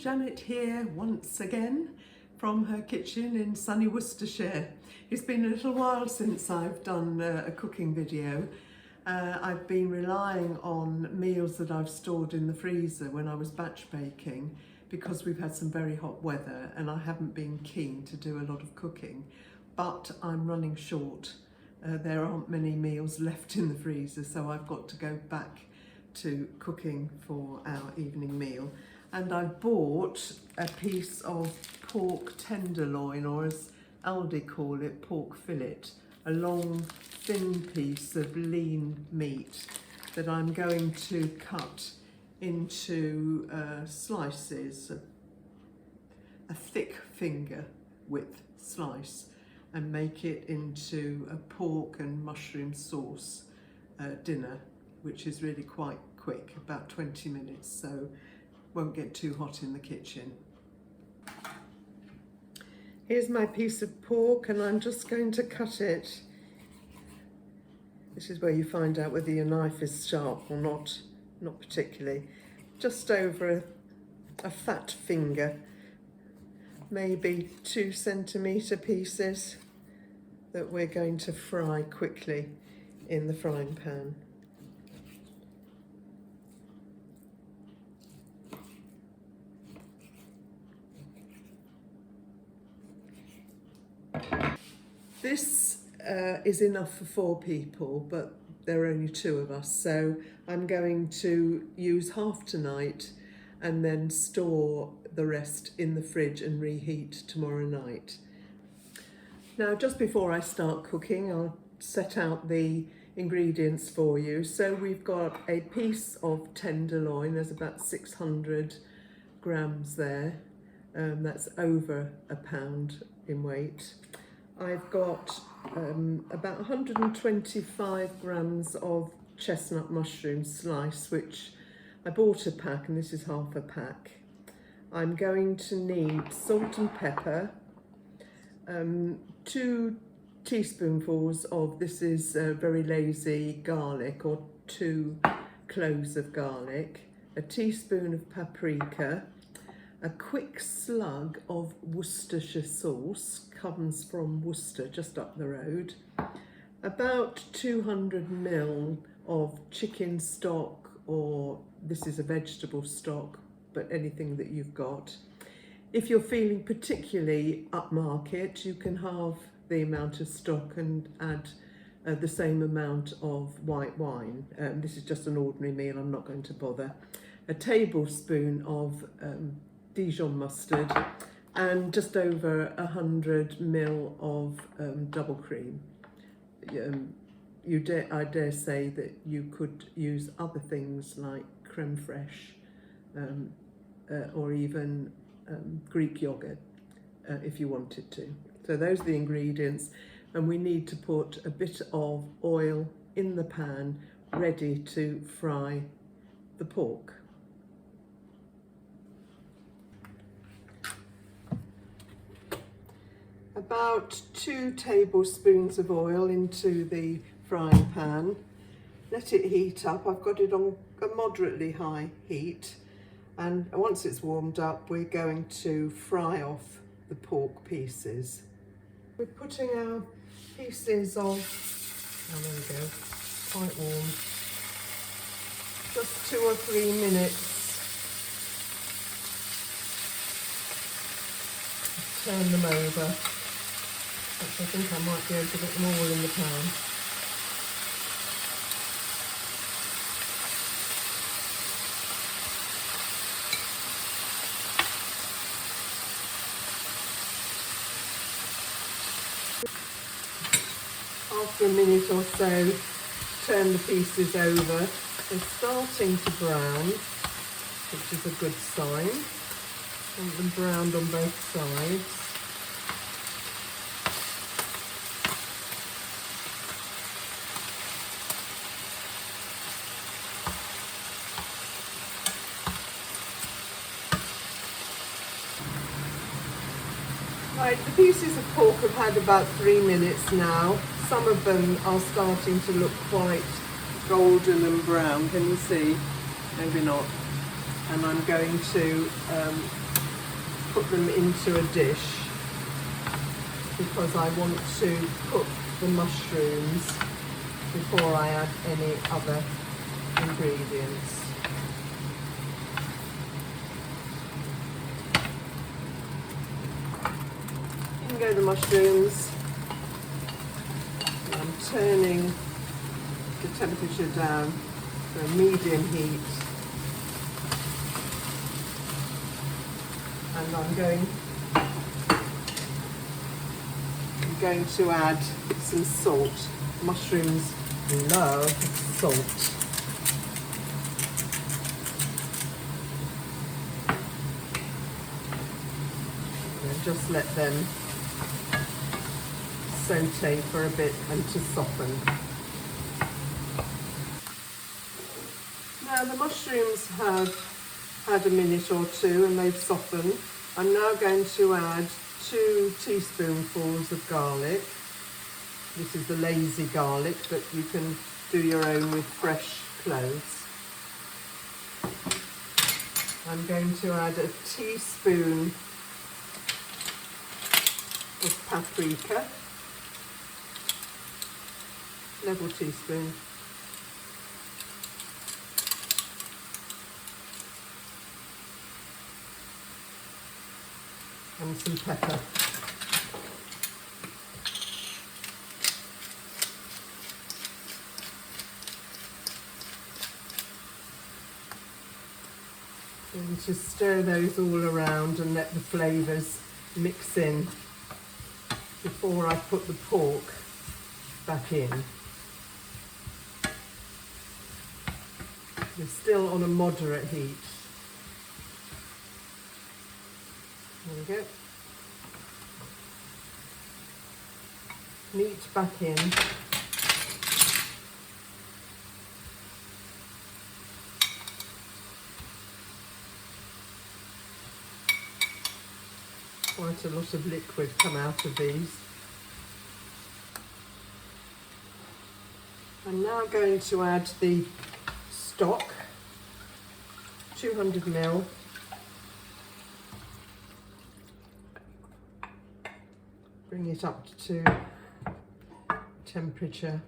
Janet here once again from her kitchen in sunny Worcestershire. It's been a little while since I've done a cooking video. I've been relying on meals that I've stored in the freezer when I was batch baking because we've had some very hot weather and I haven't been keen to do a lot of cooking, but I'm running short. There aren't many meals left in the freezer, so I've got to go back to cooking for our evening meal. And I bought a piece of pork tenderloin, or as Aldi call it, pork fillet, a long thin piece of lean meat that I'm going to cut into slices, a thick finger width slice, and make it into a pork and mushroom sauce dinner, which is really quite quick, about 20 minutes, so won't get too hot in the kitchen. Here's my piece of pork and I'm just going to cut it. This is where you find out whether your knife is sharp or not particularly. Just over a fat finger, maybe 2 centimetre pieces that we're going to fry quickly in the frying pan. This is enough for 4 people, but there are only 2 of us, so I'm going to use half tonight and then store the rest in the fridge and reheat tomorrow night. Now, just before I start cooking, I'll set out the ingredients for you. So we've got a piece of tenderloin, there's about 600 grams there, that's over a pound in weight. I've got about 125 grams of chestnut mushroom slice, which I bought a pack and this is half a pack. I'm going to need salt and pepper, 2 teaspoonfuls of, this is very lazy garlic, or 2 cloves of garlic, a teaspoon of paprika, a quick slug of Worcestershire sauce, comes from Worcester, just up the road, about 200 ml of chicken stock, or this is a vegetable stock, but anything that you've got. If you're feeling particularly upmarket, you can halve the amount of stock and add the same amount of white wine. This is just an ordinary meal, I'm not going to bother. A tablespoon of Dijon mustard and just over 100 ml of double cream. I dare say that you could use other things like creme fraiche or even Greek yogurt if you wanted to. So those are the ingredients, and we need to put a bit of oil in the pan ready to fry the pork. About 2 tablespoons of oil into the frying pan. Let it heat up. I've got it on a moderately high heat, and once it's warmed up we're going to fry off the pork pieces. We're putting our pieces of, oh there we go, quite warm, just 2 or 3 minutes. Turn them over. I think I might be able to get them all in the pan. After a minute or so, turn the pieces over. They're starting to brown, which is a good sign. Want them browned on both sides. Right, the pieces of pork have had about 3 minutes now. Some of them are starting to look quite golden and brown. Can you see? Maybe not. And I'm going to put them into a dish because I want to cook the mushrooms before I add any other ingredients. In go the mushrooms. I'm turning the temperature down to a medium heat, and I'm going to add some salt. Mushrooms love salt. And just let them saute for a bit and to soften. Now the mushrooms have had a minute or two and they've softened. I'm now going to add 2 teaspoonfuls of garlic. This is the lazy garlic, but you can do your own with fresh cloves. I'm going to add a teaspoon of paprika, level teaspoon. And some pepper. And to stir those all around and let the flavours mix in before I put the pork back in. We're still on a moderate heat. There we go. Meat back in. Quite a lot of liquid come out of these. I'm now going to add the stock, 200 ml. Bring it up to temperature.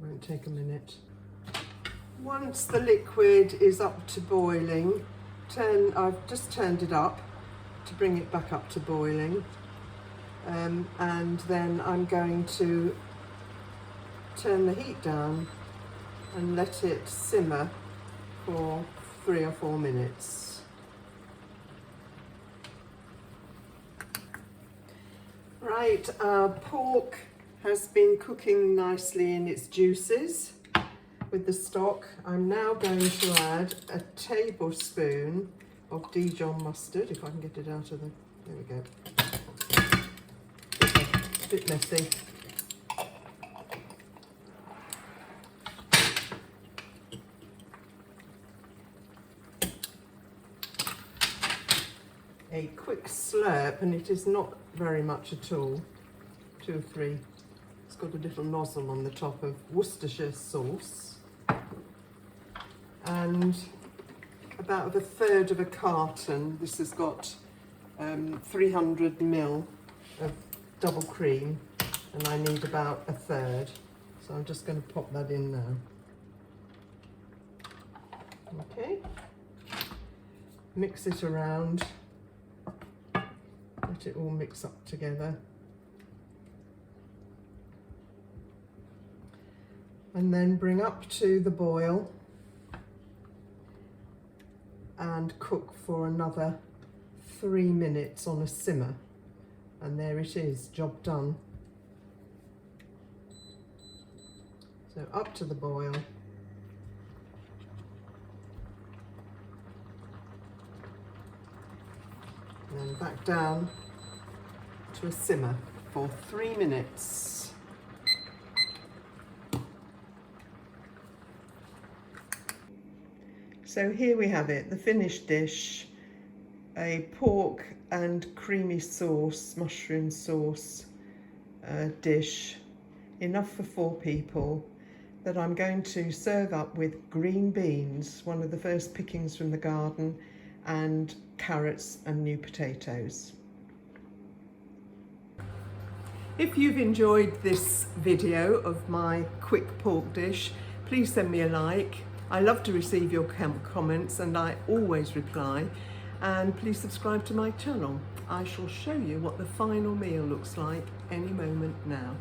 Won't take a minute. Once the liquid is up to boiling, I've just turned it up to bring it back up to boiling, and then I'm going to turn the heat down and let it simmer for 3 or 4 minutes. Right, our pork has been cooking nicely in its juices with the stock. I'm now going to add a tablespoon of Dijon mustard, if I can get it out of the, there we go. A bit messy. A quick slurp, and it is not very much at all, 2 or 3. It's got a little nozzle on the top of Worcestershire sauce, and about 1/3 of a carton. This has got 300 ml of double cream, and I need about 1/3, so I'm just going to pop that in now. Okay, mix it around. Let it all mix up together. And then bring up to the boil and cook for another 3 minutes on a simmer. And there it is, job done. So up to the boil. And then back down to a simmer for 3 minutes. So here we have it, the finished dish, a pork and creamy sauce, mushroom sauce dish, enough for 4 people, that I'm going to serve up with green beans, one of the first pickings from the garden, and carrots and new potatoes. If you've enjoyed this video of my quick pork dish, please send me a like. I love to receive your comments and I always reply. And please subscribe to my channel. I shall show you what the final meal looks like any moment now.